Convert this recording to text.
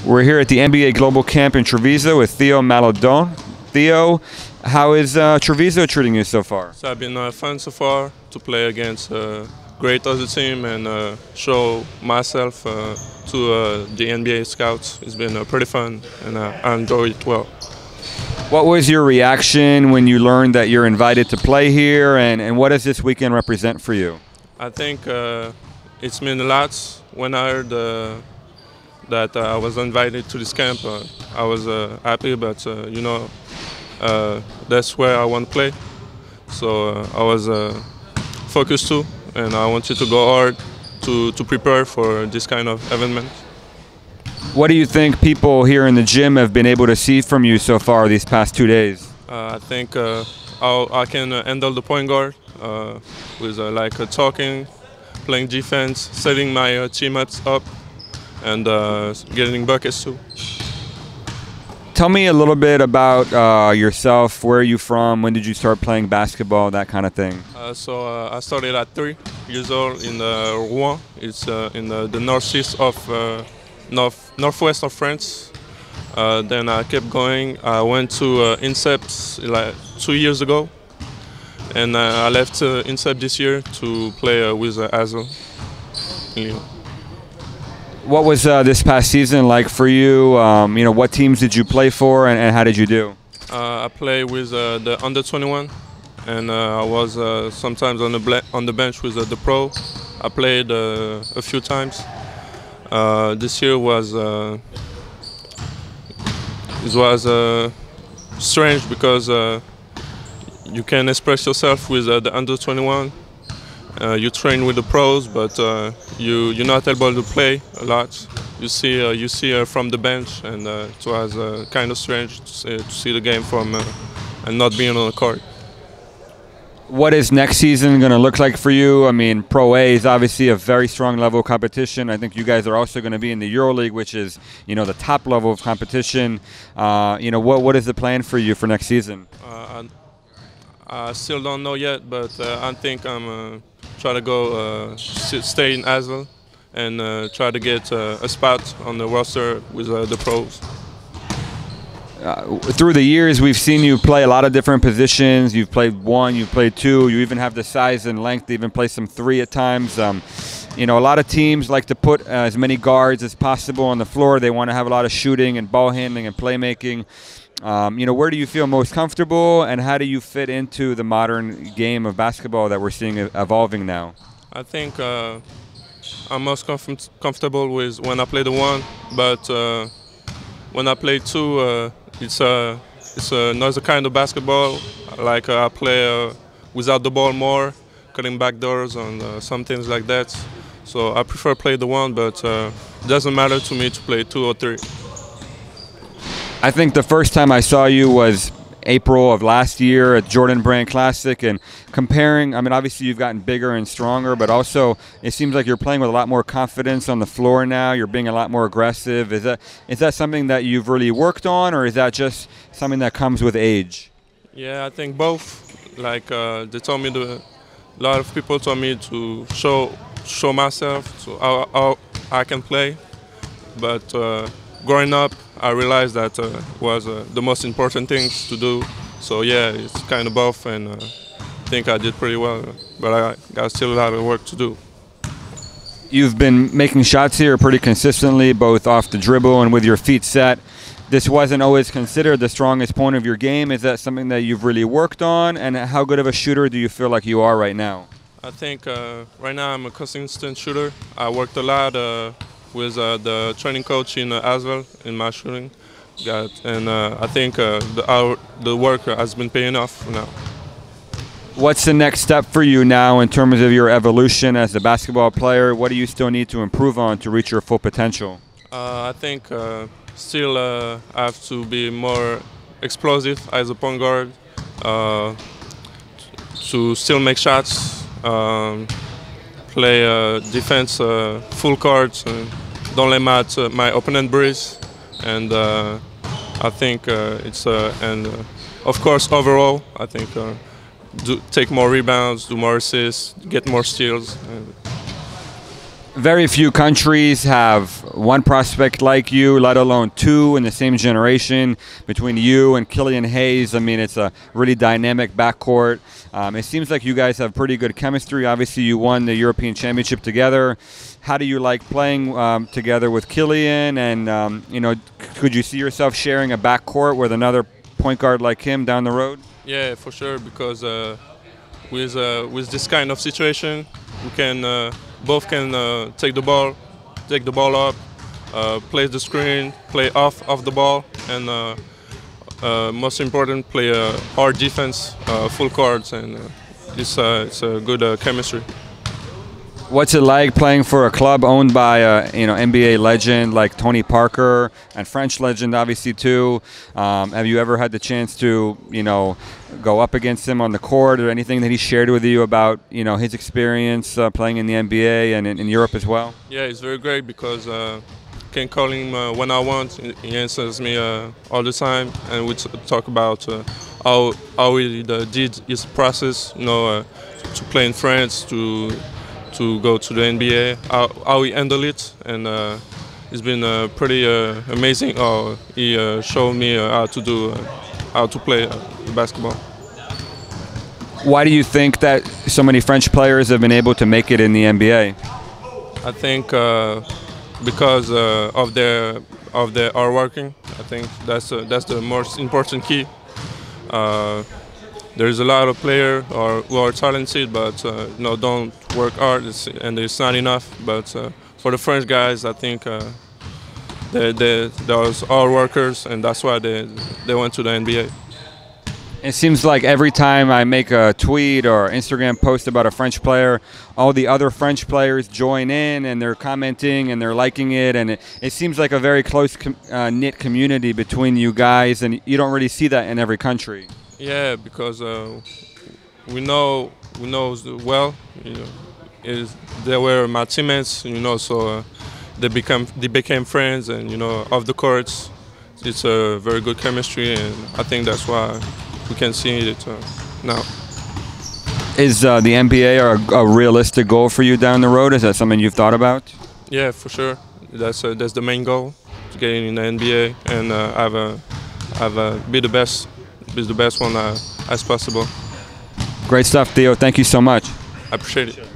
We're here at the NBA Global Camp in Treviso with Theo Maledon. Theo, how is Treviso treating you so far? So I've been fun so far to play against a great other team and show myself to the NBA scouts. It's been pretty fun and I enjoy it well. What was your reaction when you learned that you're invited to play here, and what does this weekend represent for you? I think it's meant a lot. When I heard that I was invited to this camp, I was happy, but you know, that's where I want to play. So I was focused too, and I wanted to go hard to prepare for this kind of event. What do you think people here in the gym have been able to see from you so far these past 2 days? I think I can handle the point guard with like talking, playing defense, setting my teammates up, and getting buckets too. Tell me a little bit about yourself. Where are you from? When did you start playing basketball? That kind of thing. So I started at 3 years old in Rouen. It's in the northeast of northwest of France. Then I kept going. I went to INSEP like 2 years ago, and I left INSEP this year to play with Asvel. What was this past season like for you? You know, what teams did you play for, and how did you do? I played with the under-21, and I was sometimes on the bench with the pro. I played a few times. This year was strange because you can express yourself with the under-21. You train with the pros, but you're not able to play a lot. You see from the bench, and it was kind of strange to see the game from and not being on the court. What is next season going to look like for you? I mean, Pro A is obviously a very strong level of competition. I think you guys are also going to be in the EuroLeague, which is, you know, the top level of competition. You know, what is the plan for you for next season? I still don't know yet, but I think I'm try to go stay in Asvel and try to get a spot on the roster with the pros. Through the years, we've seen you play a lot of different positions. You've played 1, you've played 2. You even have the size and length to even play some 3 at times. You know, a lot of teams like to put as many guards as possible on the floor. They want to have a lot of shooting and ball handling and playmaking. You know, where do you feel most comfortable, and how do you fit into the modern game of basketball that we're seeing evolving now? I think I'm most comfortable with when I play the 1, but when I play 2, it's another kind of basketball. Like I play without the ball more, cutting back doors and some things like that. So I prefer play the 1, but it doesn't matter to me to play 2 or 3. I think the first time I saw you was April of last year at Jordan Brand Classic, and comparing, I mean, obviously you've gotten bigger and stronger, but also it seems like you're playing with a lot more confidence on the floor now. You're being a lot more aggressive. Is that something that you've really worked on, or is that just something that comes with age? Yeah, I think both. Like they told me a lot of people told me to show myself, so how I can play, but growing up, I realized that was the most important things to do. So yeah, it's kind of both, and I think I did pretty well, but I got still a lot of work to do. You've been making shots here pretty consistently, both off the dribble and with your feet set. This wasn't always considered the strongest point of your game. Is that something that you've really worked on, and how good of a shooter do you feel like you are right now? I think right now I'm a consistent shooter. I worked a lot with the training coach in Asvel in my shooting, and I think the work has been paying off now. What's the next step for you now in terms of your evolution as a basketball player? What do you still need to improve on to reach your full potential? I think still I have to be more explosive as a point guard, to still make shots, play defense full court, don't let my opponent breathe, and I think and of course overall I think take more rebounds, do more assists, get more steals. Very few countries have one prospect like you, let alone two in the same generation. Between you and Killian Hayes, I mean, it's a really dynamic backcourt. It seems like you guys have pretty good chemistry. Obviously, you won the European Championship together. How do you like playing together with Killian? And could you see yourself sharing a backcourt with another point guard like him down the road? Yeah, for sure. Because with this kind of situation, we can both can take the ball up, play the screen, play off the ball, and most important, play hard defense, full courts, and it's a good chemistry. What's it like playing for a club owned by a NBA legend like Tony Parker and French legend obviously too? Have you ever had the chance to go up against him on the court, or anything that he shared with you about his experience playing in the NBA and in Europe as well? Yeah, it's very great because I can call him when I want. He answers me all the time, and we talk about how he did his process, to play in France, to go to the NBA, how he handled it, and it's been pretty amazing how he showed me how to play basketball. Why do you think that so many French players have been able to make it in the NBA? I think because of their hard working. I think that's the most important key. There's a lot of players who are talented, but don't work hard, and it's not enough. But for the French guys, I think those hard workers, and that's why they went to the NBA. It seems like every time I make a tweet or Instagram post about a French player, all the other French players join in and they're commenting and they're liking it, and it seems like a very close knit community between you guys, and you don't really see that in every country. Yeah, because we know well. They were my teammates, so they became friends, and off the courts, it's a very good chemistry, and I think that's why we can see it now. Is the NBA a realistic goal for you down the road? Is that something you've thought about? Yeah, for sure. That's the main goal, to get in the NBA and be the best one as possible. Great stuff, Theo. Thank you so much. I appreciate it.